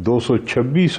226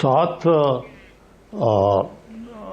7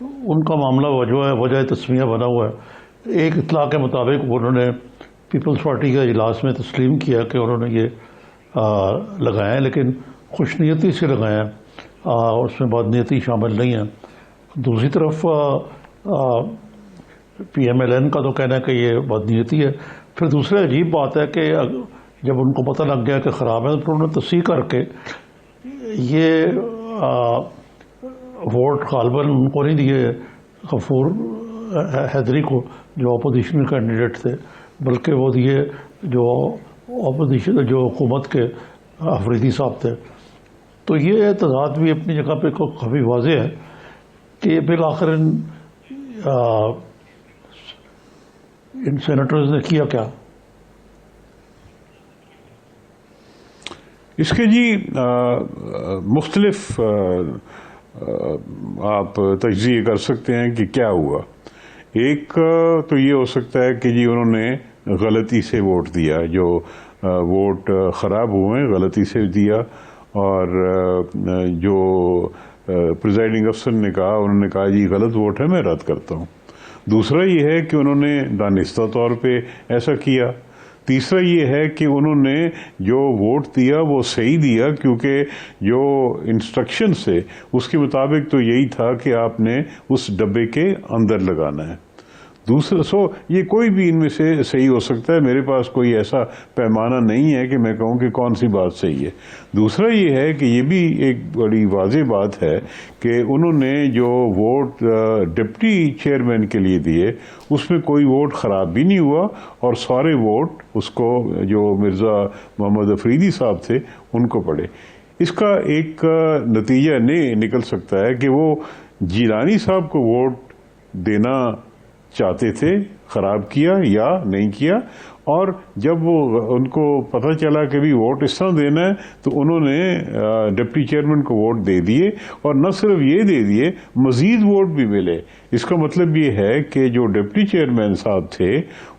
ان کا معاملہ وجہ تسمیہ بنا ہوا ہے. ایک اطلاع کے مطابق انہوں نے پیپلز پارٹی کے اجلاس میں تسلیم کیا کہ انہوں نے یہ لگایا ہے، لیکن خوش نیتی سے لگایا ہے، اس میں بد نیتی شامل نہیں ہے. دوسری طرف پی ایم ایل این کا تو کہنا ہے کہ یہ بد نیتی ہے. پھر دوسرے عجیب بات ہے کہ جب ان کو پتہ لگ گیا کہ خراب ہے تو انہوں نے تصحیح کر کے یہ ووٹ غالباً ان کو نہیں دیے غفور حیدری کو جو اپوزیشن کینڈیڈیٹ تھے، بلکہ وہ دیے جو اپوزیشن جو حکومت کے افریدی صاحب تھے. تو یہ تضاد بھی اپنی جگہ پہ کافی واضح ہے کہ بالآخر ان سینیٹرز نے کیا کیا. اس کے جی مختلف آپ تجزیے کر سکتے ہیں کہ کیا ہوا. ایک تو یہ ہو سکتا ہے کہ جی انہوں نے غلطی سے ووٹ دیا، جو ووٹ خراب ہوئے ہیں غلطی سے دیا، اور جو پریزائڈنگ افسر نے کہا، انہوں نے کہا جی غلط ووٹ ہے، میں رد کرتا ہوں. دوسرا یہ ہے کہ انہوں نے دانستہ طور پہ ایسا کیا. تیسرا یہ ہے کہ انہوں نے جو ووٹ دیا وہ صحیح دیا، کیونکہ جو انسٹرکشن سے اس کے مطابق تو یہی تھا کہ آپ نے اس ڈبے کے اندر لگانا ہے. دوسرا یہ کوئی بھی ان میں سے صحیح ہو سکتا ہے، میرے پاس کوئی ایسا پیمانہ نہیں ہے کہ میں کہوں کہ کون سی بات صحیح ہے. دوسرا یہ ہے کہ یہ بھی ایک بڑی واضح بات ہے کہ انہوں نے جو ووٹ ڈپٹی چیئرمین کے لیے دیے اس میں کوئی ووٹ خراب بھی نہیں ہوا، اور سارے ووٹ اس کو جو مرزا محمد افریدی صاحب تھے ان کو پڑے. اس کا ایک نتیجہ نکل سکتا ہے کہ وہ جیلانی صاحب کو ووٹ دینا چاہتے تھے، خراب کیا یا نہیں کیا، اور جب وہ ان کو پتہ چلا کہ بھی ووٹ اس طرح دینا ہے تو انہوں نے ڈپٹی چیئرمین کو ووٹ دے دیے، اور نہ صرف یہ دے دیے، مزید ووٹ بھی ملے. اس کا مطلب یہ ہے کہ جو ڈپٹی چیئرمین صاحب تھے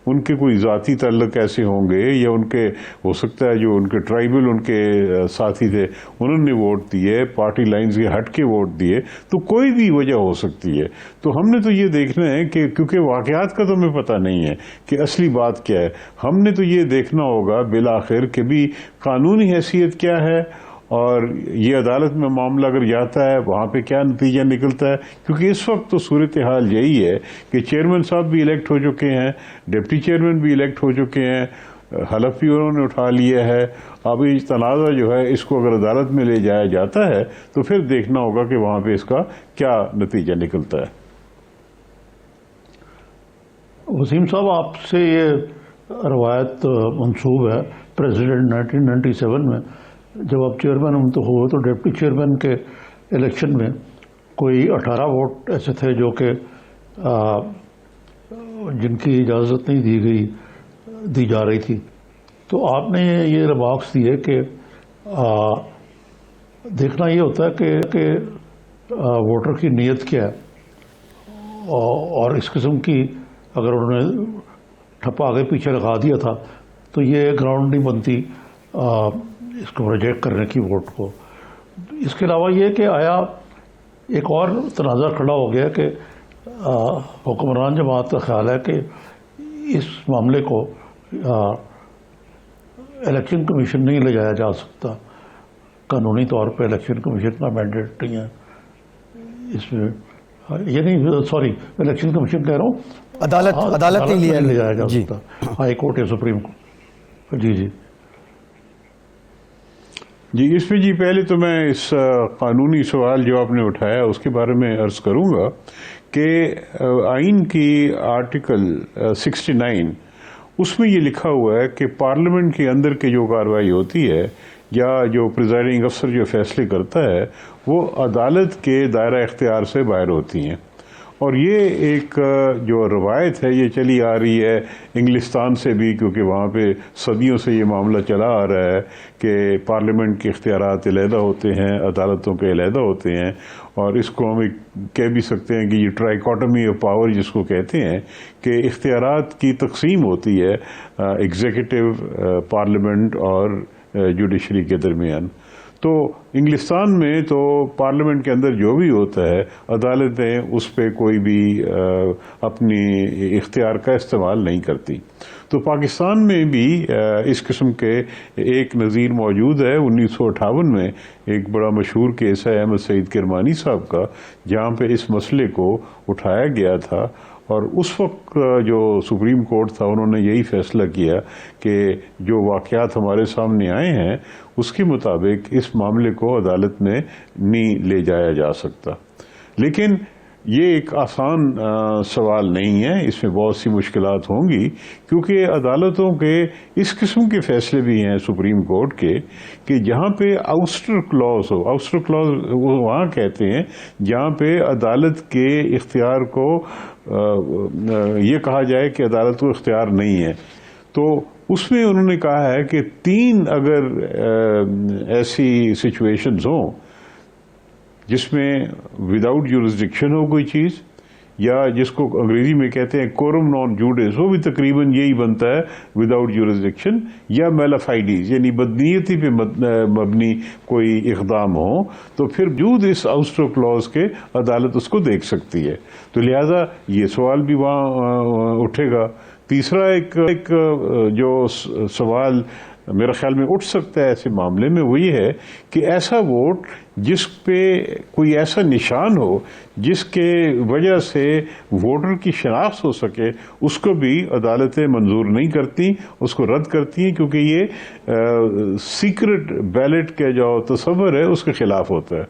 ان کے کوئی ذاتی تعلق ایسے ہوں گے، یا ان کے ہو سکتا ہے جو ان کے ٹرائبل ان کے ساتھی تھے انہوں نے ووٹ دیے، پارٹی لائنز کے ہٹ کے ووٹ دیے. تو کوئی بھی وجہ ہو سکتی ہے. تو ہم نے تو یہ دیکھنا ہے کہ کیونکہ واقعات کا تو ہمیں پتہ نہیں ہے کہ اصلی بات کیا ہے، ہم نے تو یہ دیکھنا ہوگا بالآخر کہ بھی قانونی حیثیت کیا ہے، اور یہ عدالت میں معاملہ اگر جاتا ہے وہاں پہ کیا نتیجہ نکلتا ہے. کیونکہ اس وقت تو صورتحال یہی ہے کہ چیئرمین صاحب بھی الیکٹ ہو چکے ہیں، ڈپٹی چیئرمین بھی الیکٹ ہو چکے ہیں، حلف بھی انہوں نے اٹھا لیا ہے. اب یہ تنازع جو ہے اس کو اگر عدالت میں لے جایا جاتا ہے تو پھر دیکھنا ہوگا کہ وہاں پہ اس کا کیا نتیجہ نکلتا ہے. وسیم صاحب، آپ سے یہ روایت منسوب ہے پریزیڈنٹ 1997 میں جب آپ چیئرمین ہوئے تو ڈپٹی چیئرمین کے الیکشن میں کوئی 18 ووٹ ایسے تھے جو کہ جن کی اجازت نہیں دی جا رہی تھی. تو آپ نے یہ ریمارکس دیے کہ دیکھنا یہ ہوتا ہے کہ ووٹر کی نیت کیا ہے، اور اس قسم کی اگر انہوں نے ٹھپا آگے پیچھے لگا دیا تھا تو یہ گراؤنڈ نہیں بنتی اس کو ریجیکٹ کرنے کی ووٹ کو. اس کے علاوہ یہ کہ آیا ایک اور تنازع کھڑا ہو گیا کہ حکمران جماعت کا خیال ہے کہ اس معاملے کو الیکشن کمیشن نہیں لے جایا جا سکتا، قانونی طور پہ الیکشن کمیشن کا مینڈیٹ نہیں ہے اس میں. یہ نہیں، سوری، الیکشن کمیشن کہہ رہا ہوں، عدالت نہیں لے جایا جا سکتا، ہائی کورٹ یا سپریم کورٹ. جی اس میں پہلے تو میں اس قانونی سوال جو آپ نے اٹھایا اس کے بارے میں عرض کروں گا کہ آئین کی آرٹیکل 69 اس میں یہ لکھا ہوا ہے کہ پارلیمنٹ کے اندر کی جو کارروائی ہوتی ہے یا جو پریزائڈنگ افسر جو فیصلے کرتا ہے وہ عدالت کے دائرہ اختیار سے باہر ہوتی ہیں. اور یہ ایک جو روایت ہے یہ چلی آ رہی ہے انگلستان سے بھی، کیونکہ وہاں پہ صدیوں سے یہ معاملہ چلا آ رہا ہے کہ پارلیمنٹ کے اختیارات علیحدہ ہوتے ہیں، عدالتوں کے علیحدہ ہوتے ہیں. اور اس کو ہم کہہ بھی سکتے ہیں کہ یہ ٹرائیکاٹمی آف پاور جس کو کہتے ہیں کہ اختیارات کی تقسیم ہوتی ہے ایگزیکٹو، پارلیمنٹ اور جوڈیشری کے درمیان. تو انگلستان میں تو پارلیمنٹ کے اندر جو بھی ہوتا ہے عدالتیں اس پہ کوئی بھی اپنی اختیار کا استعمال نہیں کرتی. تو پاکستان میں بھی اس قسم کے ایک نظیر موجود ہے. 1958 میں ایک بڑا مشہور کیس ہے احمد سعید کرمانی صاحب کا، جہاں پہ اس مسئلے کو اٹھایا گیا تھا، اور اس وقت جو سپریم کورٹ تھا انہوں نے یہی فیصلہ کیا کہ جو واقعات ہمارے سامنے آئے ہیں اس کے مطابق اس معاملے کو عدالت میں نہیں لے جایا جا سکتا. لیکن یہ ایک آسان سوال نہیں ہے، اس میں بہت سی مشکلات ہوں گی، کیونکہ عدالتوں کے اس قسم کے فیصلے بھی ہیں سپریم کورٹ کے کہ جہاں پہ آؤسٹر کلاز ہو. آؤسٹر کلاز وہاں کہتے ہیں جہاں پہ عدالت کے اختیار کو یہ کہا جائے کہ عدالت کو اختیار نہیں ہے. تو اس میں انہوں نے کہا ہے کہ 3 اگر ایسی سچویشنز ہوں جس میں وداؤٹ جورسڈکشن ہو کوئی چیز، یا جس کو انگریزی میں کہتے ہیں کورم نان جوڈس، وہ بھی تقریباً یہی بنتا ہے وداؤٹ جورسڈکشن، یا میلافائڈیز یعنی بدنیتی پہ مبنی کوئی اقدام ہو، تو پھر وجود اس آؤسٹر کلاز کے عدالت اس کو دیکھ سکتی ہے. تو لہذا یہ سوال بھی وہاں اٹھے گا. تیسرا ایک جو سوال میرا خیال میں اٹھ سکتا ہے ایسے معاملے میں وہ یہ ہے کہ ایسا ووٹ جس پہ کوئی ایسا نشان ہو جس کے وجہ سے ووٹر کی شناخت ہو سکے، اس کو بھی عدالتیں منظور نہیں کرتی، اس کو رد کرتی ہیں، کیونکہ یہ سیکرٹ بیلٹ کا جو تصور ہے اس کے خلاف ہوتا ہے.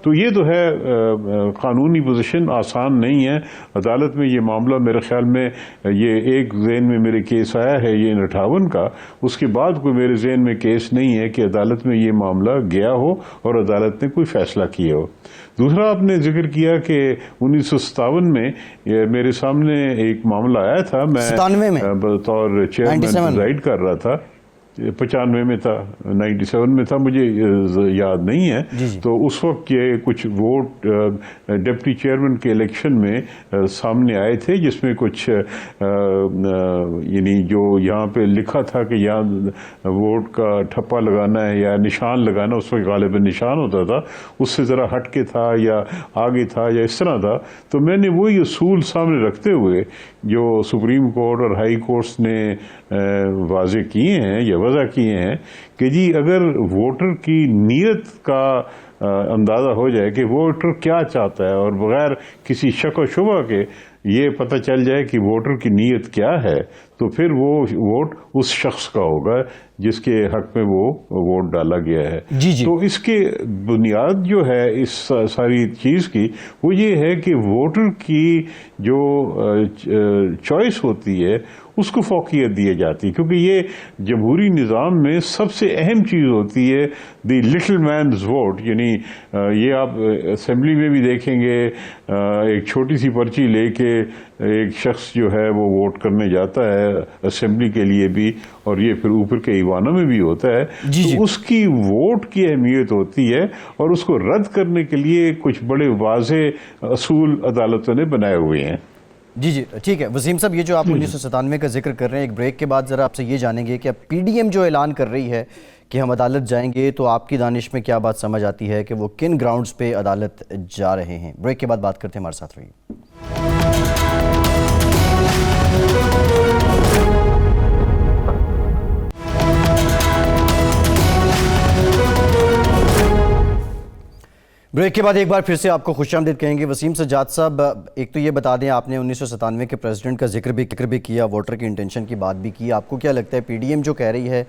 تو یہ تو ہے قانونی پوزیشن، آسان نہیں ہے. عدالت میں یہ معاملہ میرے خیال میں یہ ایک ذہن میں میرے کیس آیا ہے یہ 58 کا، اس کے بعد کوئی میرے ذہن میں کیس نہیں ہے کہ عدالت میں یہ معاملہ گیا ہو اور عدالت نے کوئی فیصلہ کیا ہو. دوسرا آپ نے ذکر کیا کہ 1957 میں میرے سامنے ایک معاملہ آیا تھا، میں بطور چیئرمین پریزائڈ کر رہا تھا. 95 میں تھا، 97 میں تھا، مجھے یاد نہیں ہے. تو اس وقت یہ کچھ ووٹ ڈپٹی چیئرمین کے الیکشن میں سامنے آئے تھے، جس میں کچھ یعنی جو یہاں پہ لکھا تھا کہ یہاں ووٹ کا ٹھپا لگانا ہے یا نشان لگانا، اس وقت غالباً نشان ہوتا تھا، اس سے ذرا ہٹ کے تھا یا آگے تھا یا اس طرح تھا. تو میں نے وہی اصول سامنے رکھتے ہوئے جو سپریم کورٹ اور ہائی کورٹس نے واضح کیے ہیں یا وضع کیے ہیں کہ جی اگر ووٹر کی نیت کا اندازہ ہو جائے کہ ووٹر کیا چاہتا ہے اور بغیر کسی شک و شبہ کے یہ پتہ چل جائے کہ ووٹر کی نیت کیا ہے، تو پھر وہ ووٹ اس شخص کا ہوگا جس کے حق میں وہ ووٹ ڈالا گیا ہے. تو اس کے بنیاد جو ہے اس ساری چیز کی وہ یہ ہے کہ ووٹر کی جو چوائس ہوتی ہے اس کو فوقیت دی جاتی ہے، کیونکہ یہ جمہوری نظام میں سب سے اہم چیز ہوتی ہے دی لٹل مینز ووٹ. یعنی یہ آپ اسمبلی میں بھی دیکھیں گے، ایک چھوٹی سی پرچی لے کے ایک شخص جو ہے وہ ووٹ کرنے جاتا ہے اسمبلی کے لیے بھی، اور یہ پھر اوپر کے ایوانوں میں بھی ہوتا ہے. تو اس کی ووٹ کی اہمیت ہوتی ہے، اور اس کو رد کرنے کے لیے کچھ بڑے واضح اصول عدالتوں نے بنائے ہوئے ہیں. جی ٹھیک ہے وسیم صاحب، یہ جو آپ 1997 کا ذکر کر رہے ہیں، ایک بریک کے بعد ذرا آپ سے یہ جانیں گے کہ اب پی ڈی ایم جو اعلان کر رہی ہے کہ ہم عدالت جائیں گے، تو آپ کی دانش میں کیا بات سمجھ آتی ہے کہ وہ کن گراؤنڈز پہ عدالت جا رہے ہیں؟ بریک کے بعد بات کرتے ہیں، ہمارے ساتھ رہیے. بریک کے بعد ایک بار پھر سے آپ کو خوش آمدید کہیں گے. وسیم سجاد صاحب، ایک تو یہ بتا دیں، آپ نے 1997 کے پریزیڈنٹ کا ذکر بھی کیا، ووٹر کی انٹینشن کی بات بھی کی. آپ کو کیا لگتا ہے پی ڈی ایم جو کہہ رہی ہے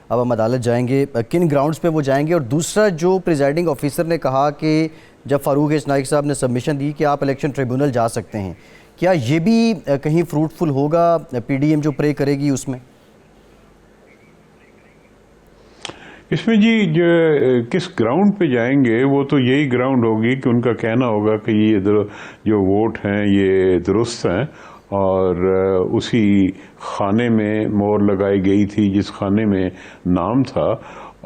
اب ہم عدالت جائیں گے، کن گراؤنڈز پہ وہ جائیں گے؟ اور دوسرا جو پریزائڈنگ آفیسر نے کہا کہ جب فاروق نائک صاحب نے سبمیشن دی کہ آپ الیکشن ٹریبونل جا سکتے ہیں، کیا یہ بھی کہیں فروٹفل ہوگا؟ پی ڈی ایم جو پرے کرے گی اس میں اس میں جی جو کس گراؤنڈ پہ جائیں گے وہ تو یہی گراؤنڈ ہوگی کہ ان کا کہنا ہوگا کہ یہ جو ووٹ ہیں یہ درست ہیں، اور اسی خانے میں مور لگائی گئی تھی جس خانے میں نام تھا،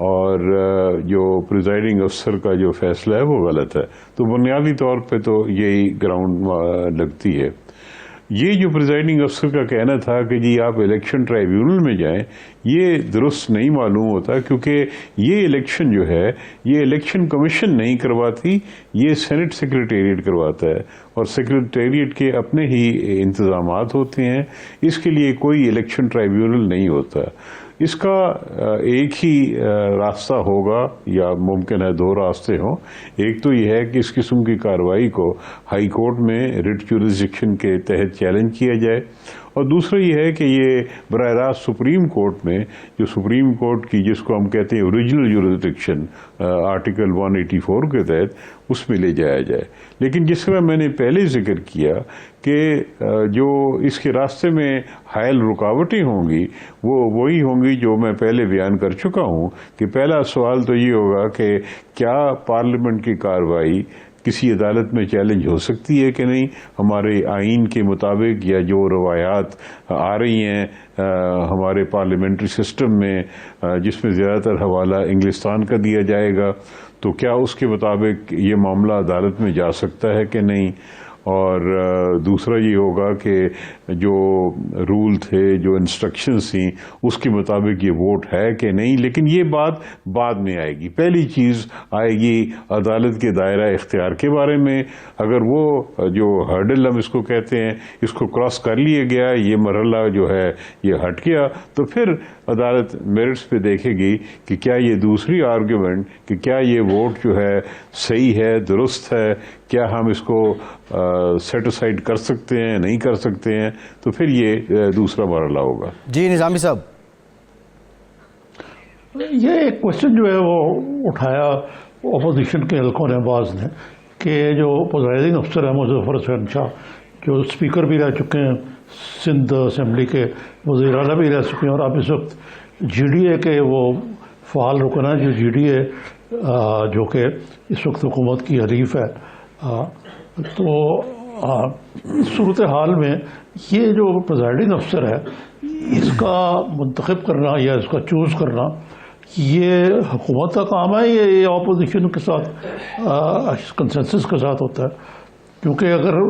اور جو پریزائڈنگ افسر کا جو فیصلہ ہے وہ غلط ہے. تو بنیادی طور پہ تو یہی گراؤنڈ لگتی ہے. یہ جو پریزائڈنگ افسر کا کہنا تھا کہ جی آپ الیکشن ٹرائیبیونل میں جائیں، یہ درست نہیں معلوم ہوتا، کیونکہ یہ الیکشن جو ہے یہ الیکشن کمیشن نہیں کرواتی، یہ سینٹ سیکریٹریٹ کرواتا ہے، اور سیکریٹریٹ کے اپنے ہی انتظامات ہوتے ہیں، اس کے لیے کوئی الیکشن ٹرائیبیونل نہیں ہوتا۔ اس کا ایک ہی راستہ ہوگا، یا ممکن ہے دو راستے ہوں۔ ایک تو یہ ہے کہ اس قسم کی کارروائی کو ہائی کورٹ میں ریٹ جوریسڈکشن کے تحت چیلنج کیا جائے، اور دوسرا یہ ہے کہ یہ براہ راست سپریم کورٹ میں، جو سپریم کورٹ کی جس کو ہم کہتے ہیں اوریجنل جوریسڈکشن آرٹیکل 184 کے تحت، اس میں لے جایا جائے۔ لیکن جس طرح میں نے پہلے ذکر کیا کہ جو اس کے راستے میں حائل رکاوٹیں ہوں گی وہ وہی ہوں گی جو میں پہلے بیان کر چکا ہوں، کہ پہلا سوال تو یہ ہوگا کہ کیا پارلیمنٹ کی کارروائی کسی عدالت میں چیلنج ہو سکتی ہے کہ نہیں، ہمارے آئین کے مطابق، یا جو روایات آ رہی ہیں ہمارے پارلیمنٹری سسٹم میں جس میں زیادہ تر حوالہ انگلستان کا دیا جائے گا، تو کیا اس کے مطابق یہ معاملہ عدالت میں جا سکتا ہے کہ نہیں۔ اور دوسرا یہ ہوگا کہ جو رول تھے، جو انسٹرکشنز تھیں، اس کے مطابق یہ ووٹ ہے کہ نہیں۔ لیکن یہ بات بعد میں آئے گی۔ پہلی چیز آئے گی عدالت کے دائرہ اختیار کے بارے میں۔ اگر وہ جو ہرڈل ہم اس کو کہتے ہیں، اس کو کراس کر لیا گیا، یہ مرحلہ جو ہے یہ ہٹ گیا، تو پھر عدالت میرٹس پہ دیکھے گی کہ کیا یہ دوسری آرگیومنٹ کہ کیا یہ ووٹ جو ہے صحیح ہے، درست ہے، کیا ہم اس کو سیٹ اسائڈ کر سکتے ہیں، نہیں کر سکتے ہیں، تو پھر یہ دوسرا مرحلہ ہوگا۔ جی نظامی صاحب، یہ ایک کوشچن جو ہے وہ اٹھایا اپوزیشن کے حلقوں نے، بعض نے، کہ جو پریزائڈنگ افسر ہیں مظفر حسین شاہ، جو اسپیکر بھی رہ چکے ہیں سندھ اسمبلی کے، وزیر اعلیٰ بھی رہ چکے ہیں، اور اب اس وقت جی ڈی اے کے وہ فعال رکن ہیں، جو جی ڈی اے جو کہ اس وقت حکومت کی حریف ہے، تو صورتحال میں یہ جو پریزائڈنگ افسر ہے اس کا منتخب کرنا یا اس کا چوز کرنا، یہ حکومت کا کام ہے، یہ اپوزیشن کے ساتھ کنسنسس کے ساتھ ہوتا ہے؟ کیونکہ اگر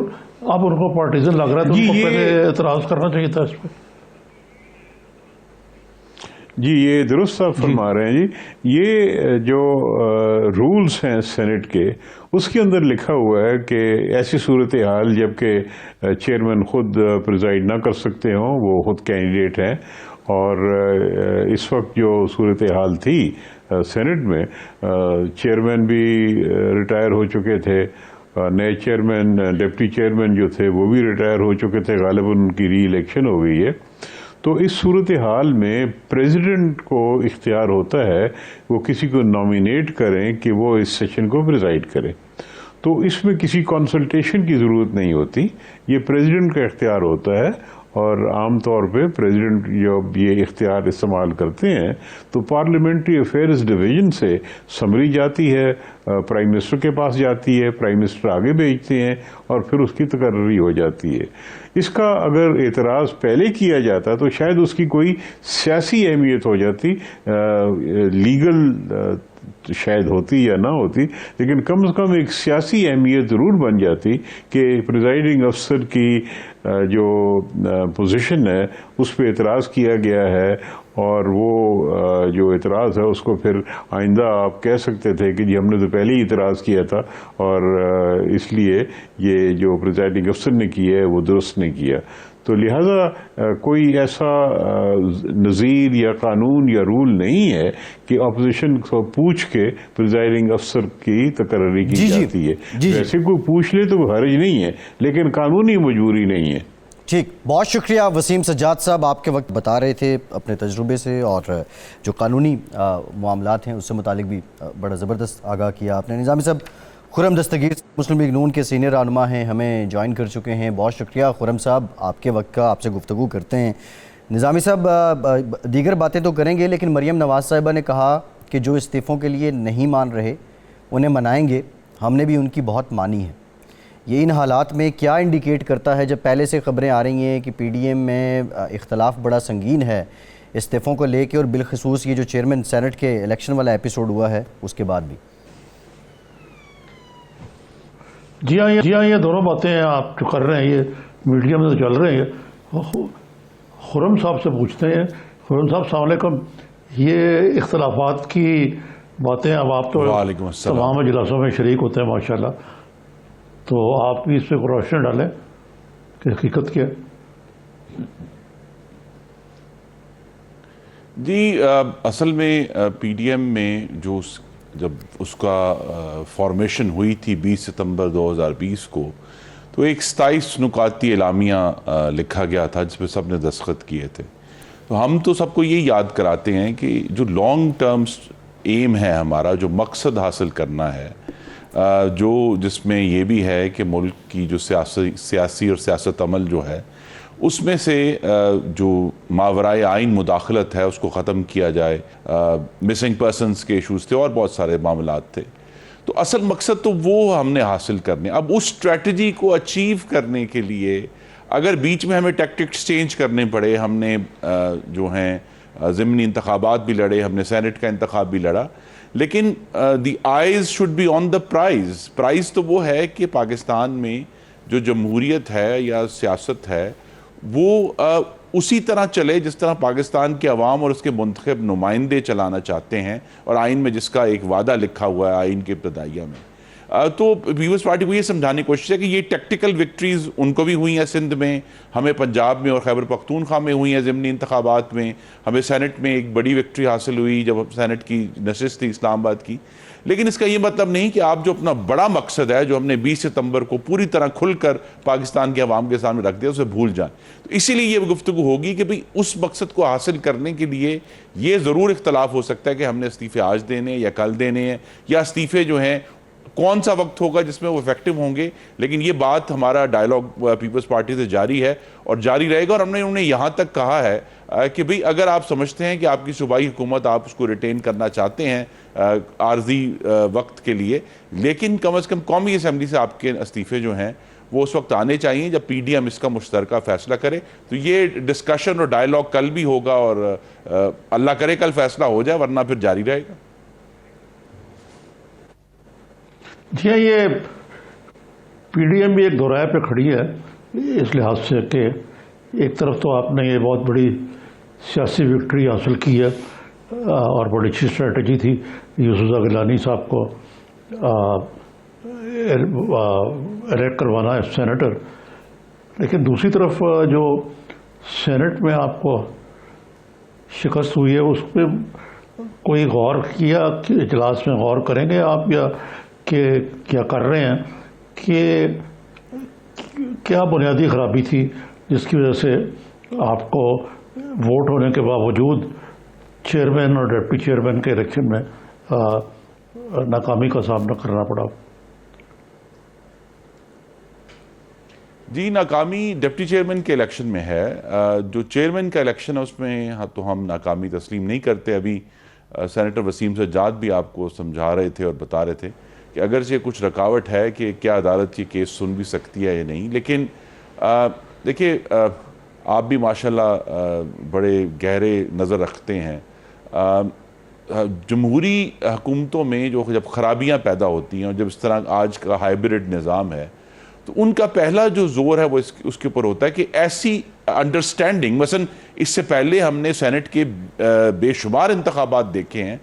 اب ان کو پارٹیزن لگ رہا ہے تو ان کو پہلے اعتراض کرنا چاہیے تھا اس پہ۔ جی یہ درست آپ فرما رہے ہیں۔ جی یہ جو رولز ہیں سینٹ کے، اس کے اندر لکھا ہوا ہے کہ ایسی صورتحال جب کہ چیئرمین خود پریزائڈ نہ کر سکتے ہوں، وہ خود کینڈیڈیٹ ہیں، اور اس وقت جو صورتحال تھی سینٹ میں، چیئرمین بھی ریٹائر ہو چکے تھے، نئے چیئرمین، ڈپٹی چیئرمین جو تھے وہ بھی ریٹائر ہو چکے تھے، غالباً ان کی ری الیکشن ہو گئی ہے۔ تو اس صورتحال میں پریزیڈنٹ کو اختیار ہوتا ہے وہ کسی کو نامینیٹ کریں کہ وہ اس سیشن کو پریزائڈ کرے، تو اس میں کسی کنسلٹیشن کی ضرورت نہیں ہوتی، یہ پریزیڈنٹ کا اختیار ہوتا ہے۔ اور عام طور پہ پریزیڈنٹ جب یہ اختیار استعمال کرتے ہیں تو پارلیمنٹری افیئرز ڈویژن سے سمری جاتی ہے، پرائم منسٹر کے پاس جاتی ہے، پرائم منسٹر آگے بھیجتے ہیں، اور پھر اس کی تقرری ہو جاتی ہے۔ اس کا اگر اعتراض پہلے کیا جاتا تو شاید اس کی کوئی سیاسی اہمیت ہو جاتی، لیگل شاید ہوتی یا نہ ہوتی، لیکن کم از کم ایک سیاسی اہمیت ضرور بن جاتی کہ پریزائڈنگ افسر کی جو پوزیشن ہے اس پہ اعتراض کیا گیا ہے، اور وہ جو اعتراض ہے اس کو پھر آئندہ آپ کہہ سکتے تھے کہ جی ہم نے تو پہلے ہی اعتراض کیا تھا، اور اس لیے یہ جو پریزائڈنگ افسر نے کیا ہے وہ درست نہیں کیا۔ تو لہذا کوئی ایسا نظیر یا قانون یا رول نہیں ہے کہ اپوزیشن کو پوچھ کے پریزائڈنگ افسر کی تقرری کی جاتی ہے۔ ویسے کوئی پوچھ لے تو حرج نہیں ہے، لیکن قانونی مجبوری نہیں ہے۔ ٹھیک، بہت شکریہ وسیم سجاد صاحب، آپ کے وقت بتا رہے تھے اپنے تجربے سے، اور جو قانونی معاملات ہیں اس سے متعلق بھی بڑا زبردست آگاہ کیا آپ نے۔ نظامی صاحب، خرم دستگیر مسلم لیگ نون کے سینئر رہنما ہیں، ہمیں جوائن کر چکے ہیں، بہت شکریہ خرم صاحب آپ کے وقت کا، آپ سے گفتگو کرتے ہیں۔ نظامی صاحب، دیگر باتیں تو کریں گے، لیکن مریم نواز صاحبہ نے کہا کہ جو استعفوں کے لیے نہیں مان رہے انہیں منائیں گے، ہم نے بھی ان کی بہت مانی ہے۔ یہ ان حالات میں کیا انڈیکیٹ کرتا ہے، جب پہلے سے خبریں آ رہی ہیں کہ پی ڈی ایم میں اختلاف بڑا سنگین ہے استعفوں کو لے کے، اور بالخصوص یہ جو چیئرمین سینٹ کے الیکشن والا ایپیسوڈ ہوا ہے اس کے بعد بھی؟ جی ہاں، یہ دونوں باتیں آپ جو کر رہے ہیں یہ میڈیا میں تو چل رہے ہیں. خرم صاحب سے پوچھتے ہیں. خرم صاحب السلام علیکم. یہ اختلافات کی باتیں اب آپ تو وعلیکم السلام. تمام اجلاسوں میں شریک ہوتے ہیں ماشاءاللہ, تو آپ بھی اس پہ روشنی ڈالیں کہ حقیقت کیا ہے. جی اصل میں پی ڈی ایم میں جو جب اس کا فارمیشن ہوئی تھی 20 ستمبر 2020 کو, تو ایک 27 نکاتی اعلامیہ لکھا گیا تھا جس پہ سب نے دستخط کیے تھے. تو ہم تو سب کو یہ یاد کراتے ہیں کہ جو لانگ ٹرم ایم ہے ہمارا, جو مقصد حاصل کرنا ہے, جو جس میں یہ بھی ہے کہ ملک کی جو سیاسی اور سیاست عمل جو ہے اس میں سے جو ماورائے آئین مداخلت ہے اس کو ختم کیا جائے. مسنگ پرسنز کے ایشوز تھے اور بہت سارے معاملات تھے. تو اصل مقصد تو وہ ہم نے حاصل کرنے. اب اس اسٹریٹجی کو اچیو کرنے کے لیے اگر بیچ میں ہمیں ٹیکٹکس چینج کرنے پڑے, ہم نے جو ہیں ضمنی انتخابات بھی لڑے, ہم نے سینٹ کا انتخاب بھی لڑا, لیکن the eyes should be on the prize. Prize تو وہ ہے کہ پاکستان میں جو جمہوریت ہے یا سیاست ہے وہ اسی طرح چلے جس طرح پاکستان کے عوام اور اس کے منتخب نمائندے چلانا چاہتے ہیں, اور آئین میں جس کا ایک وعدہ لکھا ہوا ہے آئین کے ابتدائیہ میں. تو پیپلز پارٹی کو یہ سمجھانے کی کوشش ہے کہ یہ ٹیکٹیکل وکٹریز ان کو بھی ہوئی ہیں سندھ میں, ہمیں پنجاب میں اور خیبر پختونخوا میں ہوئی ہیں ضمنی انتخابات میں, ہمیں سینٹ میں ایک بڑی وکٹری حاصل ہوئی جب سینٹ کی نشست تھی اسلام آباد کی. لیکن اس کا یہ مطلب نہیں کہ آپ جو اپنا بڑا مقصد ہے جو ہم نے 20 ستمبر کو پوری طرح کھل کر پاکستان کے عوام کے سامنے رکھ دیا اسے بھول جائیں. تو اسی لیے یہ گفتگو ہوگی کہ بھئی اس مقصد کو حاصل کرنے کے لیے یہ ضرور اختلاف ہو سکتا ہے کہ ہم نے استعفے آج دینے یا کل دینے ہیں, یا استعفے جو ہیں کون سا وقت ہوگا جس میں وہ افیکٹو ہوں گے. لیکن یہ بات ہمارا ڈائیلاگ پیپلز پارٹی سے جاری ہے اور جاری رہے گا. اور ہم نے انہیں یہاں تک کہا ہے کہ بھئی اگر آپ سمجھتے ہیں کہ آپ کی صوبائی حکومت آپ اس کو ریٹین کرنا چاہتے ہیں عارضی وقت کے لیے, لیکن کم از کم قومی اسمبلی سے آپ کے استعفے جو ہیں وہ اس وقت آنے چاہیے جب پی ڈی ایم اس کا مشترکہ فیصلہ کرے. تو یہ ڈسکشن اور ڈائیلاگ کل بھی ہوگا, اور اللہ کرے کل فیصلہ ہو جائے, ورنہ پھر جاری رہے گا. جی ہاں, یہ پی ڈی ایم بھی ایک دورائے پہ کھڑی ہے اس لحاظ سے کہ ایک طرف تو آپ نے یہ بہت بڑی سیاسی وکٹری حاصل کی ہے اور بڑی اچھی اسٹریٹجی تھی یوسف گیلانی صاحب کو الیکٹ کروانا ہے سینیٹر. لیکن دوسری طرف جو سینٹ میں آپ کو شکست ہوئی ہے اس پہ کوئی غور کیا کہ اجلاس میں غور کریں گے آپ, یا کہ کیا کر رہے ہیں کہ کیا بنیادی خرابی تھی جس کی وجہ سے آپ کو ووٹ ہونے کے باوجود چیئرمین اور ڈپٹی چیئرمین کے الیکشن میں ناکامی کا سامنا کرنا پڑا؟ جی, ناکامی ڈپٹی چیئرمین کے الیکشن میں ہے. جو چیئرمین کا الیکشن ہے اس میں تو ہم ناکامی تسلیم نہیں کرتے. ابھی سینیٹر وسیم سجاد بھی آپ کو سمجھا رہے تھے اور بتا رہے تھے کہ اگرچہ کچھ رکاوٹ ہے کہ کیا عدالت یہ کیس سن بھی سکتی ہے یا نہیں, لیکن دیکھیے آپ بھی ماشاءاللہ بڑے گہرے نظر رکھتے ہیں. جمہوری حکومتوں میں جو جب خرابیاں پیدا ہوتی ہیں اور جب اس طرح آج کا ہائبرڈ نظام ہے تو ان کا پہلا جو زور ہے وہ اس کے اوپر ہوتا ہے کہ ایسی انڈرسٹینڈنگ, مثلا اس سے پہلے ہم نے سینٹ کے بے شمار انتخابات دیکھے ہیں,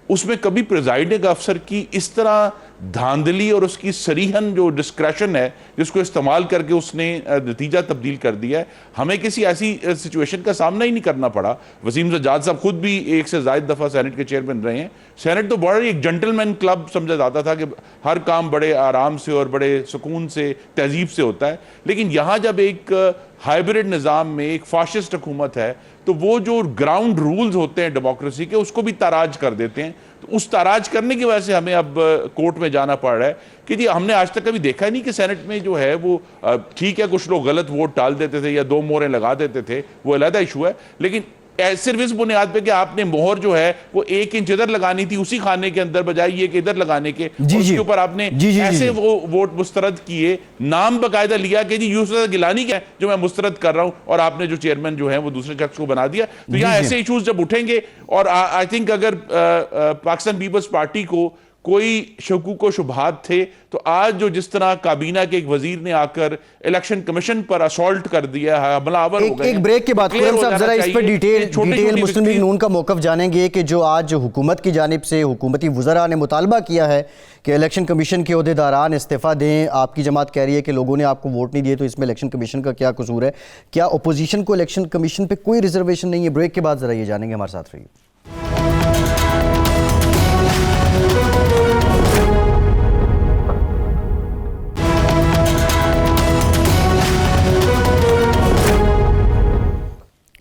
اس میں کبھی پریزائڈنگ افسر کی اس طرح دھاندلی اور اس کی صریحاً جو ڈسکریشن ہے جس کو استعمال کر کے اس نے نتیجہ تبدیل کر دیا ہے, ہمیں کسی ایسی سچویشن کا سامنا ہی نہیں کرنا پڑا. وسیم سجاد صاحب خود بھی 1 سے زائد دفعہ سینٹ کے چیئرمین رہے ہیں. سینٹ تو بڑا ایک جنٹل مین کلب سمجھا جاتا تھا کہ ہر کام بڑے آرام سے اور بڑے سکون سے تہذیب سے ہوتا ہے, لیکن یہاں جب ایک ہائبرڈ نظام میں ایک فاشسٹ حکومت ہے تو وہ جو گراؤنڈ رولز ہوتے ہیں ڈیموکریسی کے اس کو بھی تاراج کر دیتے ہیں. تو اس تاراج کرنے کی وجہ سے ہمیں اب کورٹ میں جانا پڑ رہا ہے کہ جی ہم نے آج تک کبھی دیکھا نہیں کہ سینٹ میں جو ہے وہ ٹھیک ہے کچھ لوگ غلط ووٹ ڈال دیتے تھے یا 2 مہریں لگا دیتے تھے, وہ علیحدہ ایشو ہے, لیکن صرف اس بنیاد پہ کہ آپ نے مہر جو ہے وہ 1 انچ ادھر لگانی تھی اسی خانے کے اندر بجائے یہ کہ ادھر لگانے کے, اس کے اوپر آپ نے ایسے وہ ووٹ مسترد کیے, نام باقاعدہ لیا کہ جی یوسف گیلانی کیا ہے جو میں مسترد کر رہا ہوں, اور آپ نے جو چیئرمین جو ہے وہ دوسرے شخص کو بنا دیا. تو یہاں ایسے ایشوز جب اٹھیں گے, اور آئی تھنک اگر پاکستان پیپلز پارٹی کو کوئی شکوک و شبہات تھے، تو آج جو جس طرح کابینہ کے ایک وزیر نے آ کر الیکشن کمیشن پر اسالٹ کر دیا ہے، حملہ آور ہو گئے. ایک بریک کے بعد خرم صاحب ذرا اس پر ڈیٹیل مسلم لیگ نون کا موقف جانیں گے کہ جو آج حکومت کی جانب سے حکومتی وزراء نے مطالبہ کیا ہے کہ الیکشن کمیشن کے عہدیداران استعفیٰ دیں. آپ کی جماعت کہہ رہی ہے کہ لوگوں نے آپ کو ووٹ نہیں دیے، تو اس میں الیکشن کمیشن کا کیا قصور ہے؟ کیا اپوزیشن کو الیکشن کمیشن پہ کوئی ریزرویشن نہیں ہے؟ بریک کے بعد ذرا یہ جانیں گے، ہمارے ساتھ رہیے.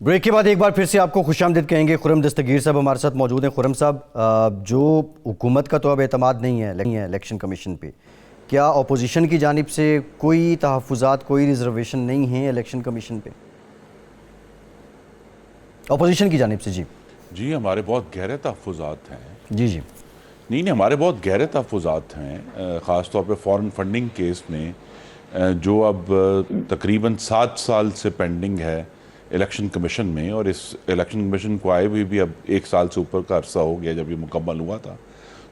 بریک کے بعد ایک بار پھر سے آپ کو خوش آمدید کہیں گے. خرم دستگیر صاحب ہمارے ساتھ موجود ہیں. خرم صاحب، جو حکومت کا تو اب اعتماد نہیں ہے الیکشن کمیشن پہ، کیا اپوزیشن کی جانب سے کوئی تحفظات، کوئی ریزرویشن نہیں ہیں الیکشن کمیشن پہ اپوزیشن کی جانب سے؟ جی ہمارے بہت گہرے تحفظات ہیں. جی نہیں ہمارے بہت گہرے تحفظات ہیں، خاص طور پہ فورن فنڈنگ کیس میں، جو اب تقریباً 7 سال سے پینڈنگ ہے الیکشن کمیشن میں، اور اس الیکشن کمیشن کو آئے بھی اب 1 سال سے اوپر کا عرصہ ہو گیا جب یہ مکمل ہوا تھا.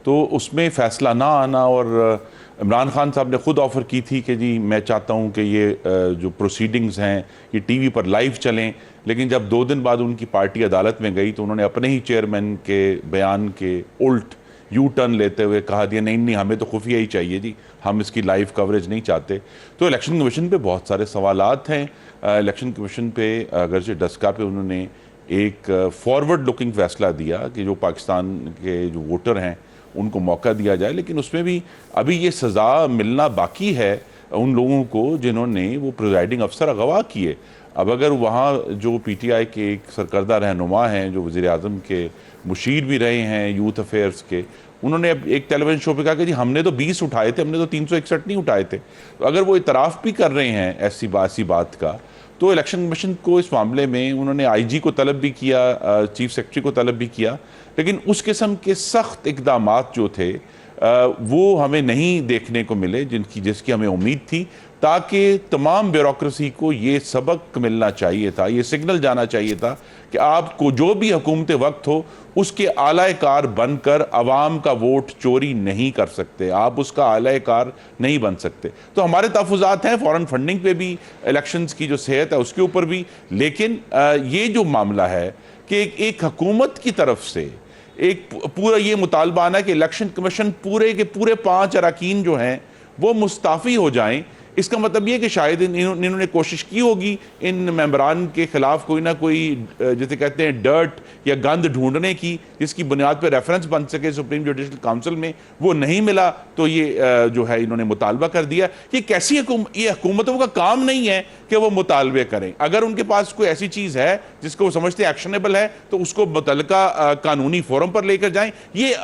تو اس میں فیصلہ نہ آنا، اور عمران خان صاحب نے خود آفر کی تھی کہ جی میں چاہتا ہوں کہ یہ جو پروسیڈنگز ہیں یہ ٹی وی پر لائیو چلیں، لیکن جب 2 دن بعد ان کی پارٹی عدالت میں گئی تو انہوں نے اپنے ہی چیئرمین کے بیان کے الٹ یو ٹرن لیتے ہوئے کہا دیا نہیں ہمیں تو خفیہ ہی چاہیے جی، ہم اس کی لائیو کوریج نہیں چاہتے. تو الیکشن کمیشن پہ بہت سارے سوالات ہیں. الیکشن کمیشن پہ اگرچہ ڈسکا پہ انہوں نے ایک فارورڈ لکنگ فیصلہ دیا کہ جو پاکستان کے جو ووٹر ہیں ان کو موقع دیا جائے، لیکن اس میں بھی ابھی یہ سزا ملنا باقی ہے ان لوگوں کو جنہوں نے وہ پریزائڈنگ افسر اغوا کیے. اب اگر وہاں جو پی ٹی آئی کے ایک سرکردہ رہنما ہیں جو وزیر اعظم کے مشیر بھی رہے ہیں یوتھ افیئرس کے، انہوں نے ایک ٹیلی ویژن شو پہ کہا کہ جی ہم نے تو 20 اٹھائے تھے، ہم نے تو 361 نہیں اٹھائے تھے. تو اگر وہ اعتراف بھی کر رہے ہیں ایسی بات کا، تو الیکشن کمیشن کو اس معاملے میں انہوں نے آئی جی کو طلب بھی کیا، چیف سیکرٹری کو طلب بھی کیا، لیکن اس قسم کے سخت اقدامات جو تھے وہ ہمیں نہیں دیکھنے کو ملے جس کی ہمیں امید تھی، تاکہ تمام بیوروکریسی کو یہ سبق ملنا چاہیے تھا، یہ سگنل جانا چاہیے تھا کہ آپ کو جو بھی حکومت وقت ہو اس کے اعلی کار بن کر عوام کا ووٹ چوری نہیں کر سکتے، آپ اس کا اعلی کار نہیں بن سکتے. تو ہمارے تحفظات ہیں فورن فنڈنگ پہ بھی، الیکشنز کی جو صحت ہے اس کے اوپر بھی، لیکن یہ جو معاملہ ہے کہ ایک حکومت کی طرف سے ایک پورا یہ مطالبہ آنا کہ الیکشن کمیشن پورے کے پورے 5 اراکین جو ہیں وہ مستعفی ہو جائیں، اس کا مطلب یہ کہ شاید انہوں نے کوشش کی ہوگی ان ممبران کے خلاف کوئی نہ کوئی جسے کہتے ہیں ڈرٹ یا گند ڈھونڈنے کی، جس کی بنیاد پہ ریفرنس بن سکے سپریم جوڈیشل کاؤنسل میں. وہ نہیں ملا تو یہ جو ہے انہوں نے مطالبہ کر دیا. یہ کیسی یہ حکومتوں کا کام نہیں ہے کہ وہ مطالبے کریں. اگر ان کے پاس کوئی ایسی چیز ہے جس کو وہ سمجھتے ہیں ایکشنیبل ہے تو اس کو متعلقہ قانونی فورم پر لے کر جائیں. یہ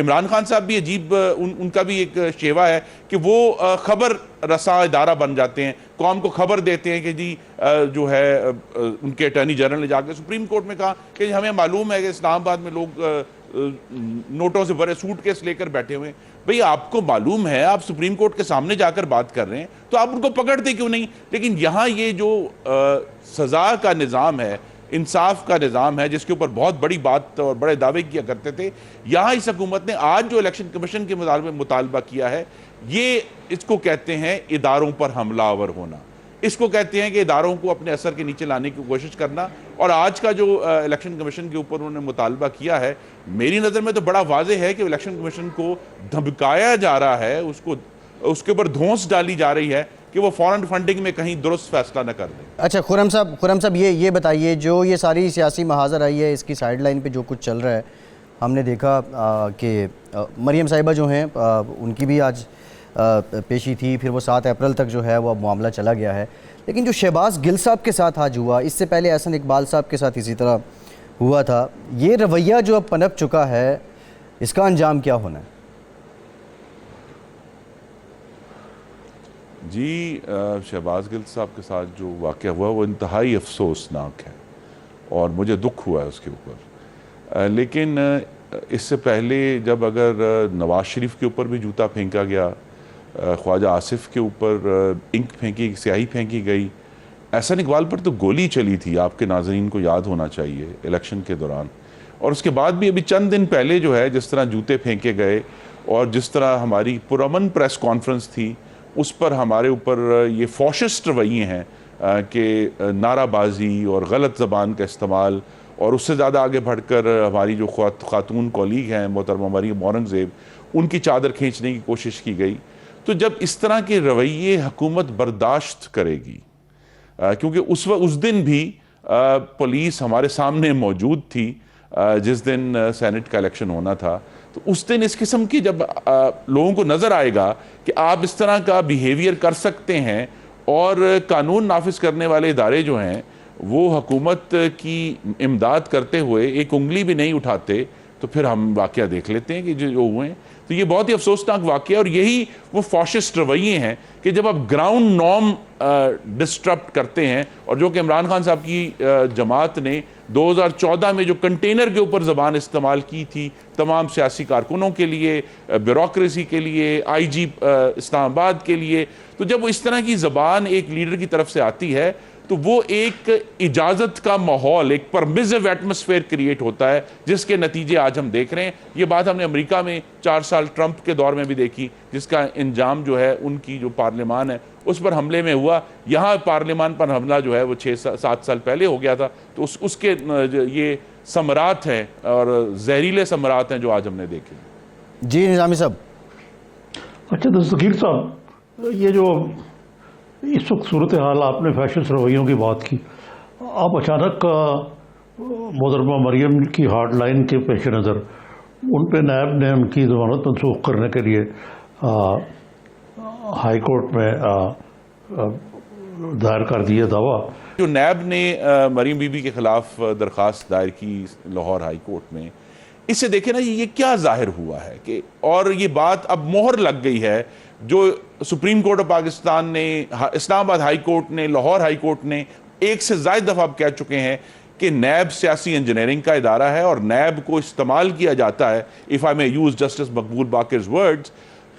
عمران خان صاحب بھی عجیب، ان کا بھی ایک شیوا ہے کہ وہ خبر رساں ادارہ بن جاتے ہیں، قوم کو خبر دیتے ہیں کہ جی جو ہے ان کے اٹارنی جنرل نے جا کے سپریم کورٹ میں کہا کہ ہمیں معلوم ہے کہ اسلام آباد میں لوگ نوٹوں سے بھرے سوٹ کیس لے کر بیٹھے ہوئے ہیں. بھئی آپ کو معلوم ہے، آپ سپریم کورٹ کے سامنے جا کر بات کر رہے ہیں تو آپ ان کو پکڑتے کیوں نہیں؟ لیکن یہاں یہ جو سزا کا نظام ہے، انصاف کا نظام ہے، جس کے اوپر بہت بڑی بات اور بڑے دعوے کیا کرتے تھے، یہاں اس حکومت نے آج جو الیکشن کمیشن کے مطالبہ کیا ہے، یہ اس کو کہتے ہیں اداروں پر حملہ آور ہونا. اس کو کہتے ہیں کہ اداروں کو اپنے اثر کے نیچے لانے کی کوشش کرنا. اور آج کا جو الیکشن کمیشن کے اوپر انہوں نے مطالبہ کیا ہے، میری نظر میں تو بڑا واضح ہے کہ الیکشن کمیشن کو دھمکایا جا رہا ہے، اس کے اوپر دھونس ڈالی جا رہی ہے کہ وہ فورن فنڈنگ میں کہیں درست فیصلہ نہ کر دیں. اچھا خرم صاحب یہ بتائیے، جو یہ ساری سیاسی محاذر آئی ہے، اس کی سائیڈ لائن پہ جو کچھ چل رہا ہے، ہم نے دیکھا کہ مریم صاحبہ جو ہیں ان کی بھی آج پیشی تھی، پھر وہ 7 اپریل تک جو ہے وہ اب معاملہ چلا گیا ہے. لیکن جو شہباز گل صاحب کے ساتھ آج ہوا، اس سے پہلے احسن اقبال صاحب کے ساتھ اسی طرح ہوا تھا، یہ رویہ جو اب پنپ چکا ہے، اس کا انجام کیا ہونا ہے؟ جی شہباز گل صاحب کے ساتھ جو واقعہ ہوا وہ انتہائی افسوسناک ہے اور مجھے دکھ ہوا ہے اس کے اوپر. لیکن اس سے پہلے جب اگر نواز شریف کے اوپر بھی جوتا پھینکا گیا، خواجہ آصف کے اوپر انک پھینکی، سیاہی پھینکی گئی، احسن اقبال پر تو گولی چلی تھی، آپ کے ناظرین کو یاد ہونا چاہیے، الیکشن کے دوران. اور اس کے بعد بھی ابھی چند دن پہلے جو ہے جس طرح جوتے پھینکے گئے اور جس طرح ہماری پرامن پریس کانفرنس تھی اس پر ہمارے اوپر یہ فاشسٹ رویے ہیں کہ نعرہ بازی اور غلط زبان کا استعمال، اور اس سے زیادہ آگے بڑھ کر ہماری جو خاتون کولیگ ہیں محترمہ مریم اورنگزیب، ان کی چادر کھینچنے کی کوشش کی گئی. تو جب اس طرح کے رویے حکومت برداشت کرے گی، کیونکہ اس دن بھی پولیس ہمارے سامنے موجود تھی جس دن سینٹ کا الیکشن ہونا تھا، تو اس دن اس قسم کی جب لوگوں کو نظر آئے گا کہ آپ اس طرح کا بیہیویئر کر سکتے ہیں اور قانون نافذ کرنے والے ادارے جو ہیں وہ حکومت کی امداد کرتے ہوئے ایک انگلی بھی نہیں اٹھاتے، تو پھر ہم واقعہ دیکھ لیتے ہیں کہ جو ہوئے ہیں. تو یہ بہت ہی افسوسناک واقعہ ہے، اور یہی وہ فاشسٹ رویے ہیں کہ جب آپ گراؤنڈ نارم ڈسٹرپٹ کرتے ہیں، اور جو کہ عمران خان صاحب کی جماعت نے 2014 میں جو کنٹینر کے اوپر زبان استعمال کی تھی تمام سیاسی کارکنوں کے لیے، بیوروکریسی کے لیے، آئی جی اسلام آباد کے لیے، تو جب اس طرح کی زبان ایک لیڈر کی طرف سے آتی ہے تو وہ ایک اجازت کا ماحول، ایک پرمیسو ایٹماسفیئر کریٹ ہوتا ہے، جس کے نتیجے آج ہم دیکھ رہے ہیں. یہ بات ہم نے امریکہ میں 4 سال ٹرمپ کے دور میں بھی دیکھی، جس کا انجام جو ہے ان کی جو پارلیمان ہے اس پر حملے میں ہوا. یہاں پارلیمان پر حملہ جو ہے وہ 6-7 سال پہلے ہو گیا تھا. تو اس کے یہ ثمرات ہیں اور زہریلے ثمرات ہیں جو آج ہم نے دیکھے. جی نظامی صاحب. اچھا دستگیر صاحب، یہ جو اس وقت صورتحال، آپ نے فیشنس رویوں کی بات کی، آپ اچانک محترمہ مریم کی ہارڈ لائن کے پیش نظر ان پہ نیب نے ان کی ضمانت منسوخ کرنے کے لیے ہائی کورٹ میں دائر کر دیا دعویٰ. جو نیب نے مریم بی بی کے خلاف درخواست دائر کی لاہور ہائی کورٹ میں، اس سے دیکھیں نا یہ کیا ظاہر ہوا ہے کہ، اور یہ بات اب مہر لگ گئی ہے جو سپریم کورٹ آف پاکستان نے، اسلام آباد ہائی کورٹ نے، لاہور ہائی کورٹ نے ایک سے زائد دفعہ اب کہہ چکے ہیں کہ نیب سیاسی انجینئرنگ کا ادارہ ہے، اور نیب کو استعمال کیا جاتا ہے، if I may use Justice Maqbool باقر's words,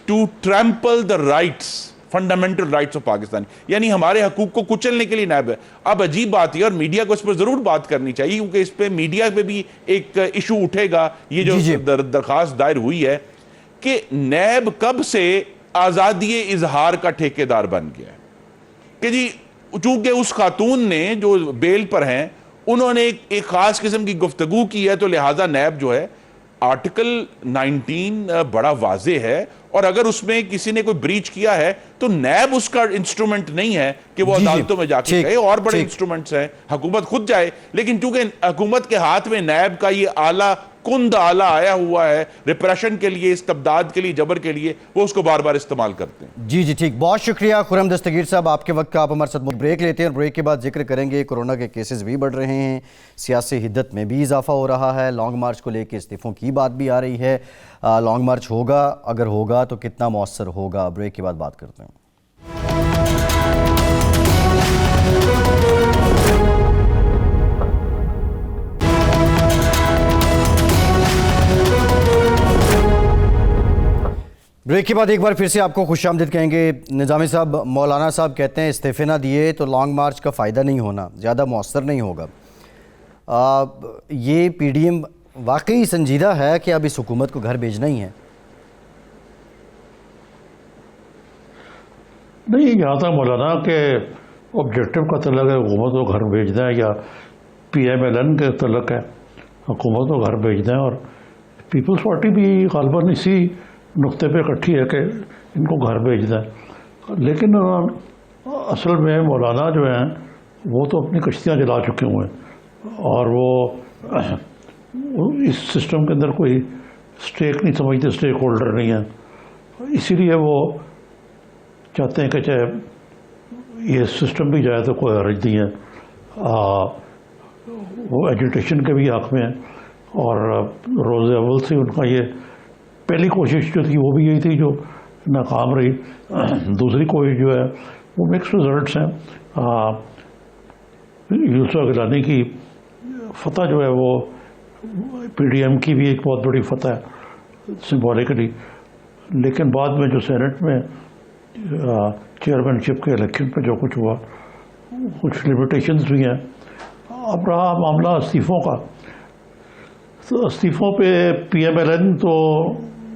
to trample the rights, fundamental rights of Pakistan. یعنی ہمارے حقوق کو کچلنے کے لیے نیب ہے. اب عجیب بات ہے، اور میڈیا کو اس پر ضرور بات کرنی چاہیے، کیونکہ اس پہ میڈیا پہ بھی ایک ایشو اٹھے گا. یہ جو درخواست دائر ہوئی ہے کہ نیب کب سے آزادی اظہار کا ٹھیکیدار بن گیا ہے، کہ جی چونکہ اس خاتون نے جو بیل پر ہیں انہوں نے ایک خاص قسم کی گفتگو کی ہے، تو لہٰذا نیب جو ہے، آرٹیکل 19 بڑا واضح ہے، اور اگر اس میں کسی نے کوئی بریچ کیا ہے تو نیب اس کا انسٹرومنٹ نہیں ہے کہ وہ عدالتوں میں جا کے کہے. اور بڑے انسٹرومنٹس ہیں، حکومت خود جائے، لیکن چونکہ حکومت کے ہاتھ میں نیب کا یہ آلہ کند آلہ آیا ہوا ہے ریپریشن کے لیے، استبداد کے لیے، جبر کے لیے، وہ اس کو بار بار استعمال کرتے ہیں. جی ٹھیک، بہت شکریہ خرم دستگیر صاحب آپ کے وقت کا. آپ ہمارے ساتھ بریک لیتے ہیں، اور بریک کے بعد ذکر کریں گے کورونا کے کیسز بھی بڑھ رہے ہیں، سیاسی حدت میں بھی اضافہ ہو رہا ہے، لانگ مارچ کو لے کے استعفوں کی بات بھی آ رہی ہے. لانگ مارچ ہوگا، اگر ہوگا تو کتنا مؤثر ہوگا، بریک کے بعد بات کرتے ہیں. بریک کے بعد ایک بار پھر سے آپ کو خوش آمدید کہیں گے. نظامی صاحب، مولانا صاحب کہتے ہیں استعفے نہ دیے تو لانگ مارچ کا فائدہ نہیں ہونا، زیادہ مؤثر نہیں ہوگا. یہ پی ڈی ایم واقعی سنجیدہ ہے کہ اب اس حکومت کو گھر بھیجنا ہی ہے؟ نہیں، یہاں تک مولانا کہ آبجیکٹو کا تعلق ہے حکومت کو گھر بھیجنا ہے، یا پی ایم ایل این کے تعلق ہے حکومت کو گھر بھیجنا ہے، اور پیپلز پارٹی بھی غالباً اسی نقطے پہ اکٹھی ہے کہ ان کو گھر بھیجنا ہے. لیکن اصل میں مولانا جو ہیں وہ تو اپنی کشتیاں جلا چکے ہوئے ہیں، اور وہ اس سسٹم کے اندر کوئی اسٹیک نہیں سمجھتے، اسٹیک ہولڈر نہیں ہیں. اسی لیے وہ چاہتے ہیں کہ چاہے یہ سسٹم بھی جائے تو کوئی حرج نہیں ہے. وہ ایجوٹیشن کے بھی حق میں ہیں، اور روز اول سے ان کا یہ پہلی کوشش جو تھی وہ بھی یہی تھی جو ناکام رہی. دوسری کوشش جو ہے وہ مکس ریزلٹس ہیں. یوسف گیلانی کی فتح جو ہے وہ پی ڈی ایم کی بھی ایک بہت بڑی فتح ہے سمبولیکلی، لیکن بعد میں جو سینٹ میں چیئرمین شپ کے الیکشن پہ جو کچھ ہوا، کچھ لمیٹیشنز بھی ہیں. اب رہا معاملہ استعفوں کا، تو استعفوں پہ پی ایم ایل این تو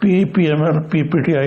PTI